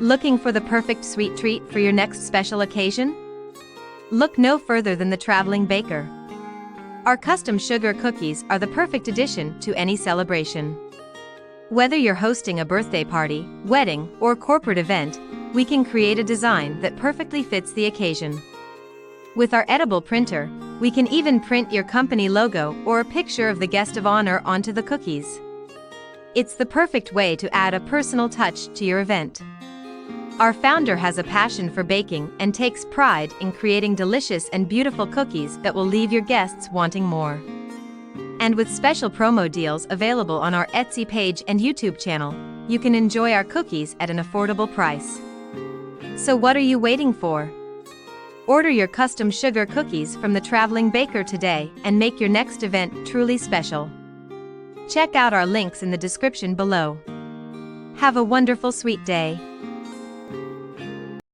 Looking for the perfect sweet treat for your next special occasion? Look no further than the Traveling Baker. Our custom sugar cookies are the perfect addition to any celebration. Whether you're hosting a birthday party, wedding, or corporate event, we can create a design that perfectly fits the occasion. With our edible printer, we can even print your company logo or a picture of the guest of honor onto the cookies. It's the perfect way to add a personal touch to your event. Our founder has a passion for baking and takes pride in creating delicious and beautiful cookies that will leave your guests wanting more. And with special promo deals available on our Etsy page and YouTube channel, you can enjoy our cookies at an affordable price. So what are you waiting for? Order your custom sugar cookies from the Traveling Baker today and make your next event truly special. Check out our links in the description below. Have a wonderful sweet day.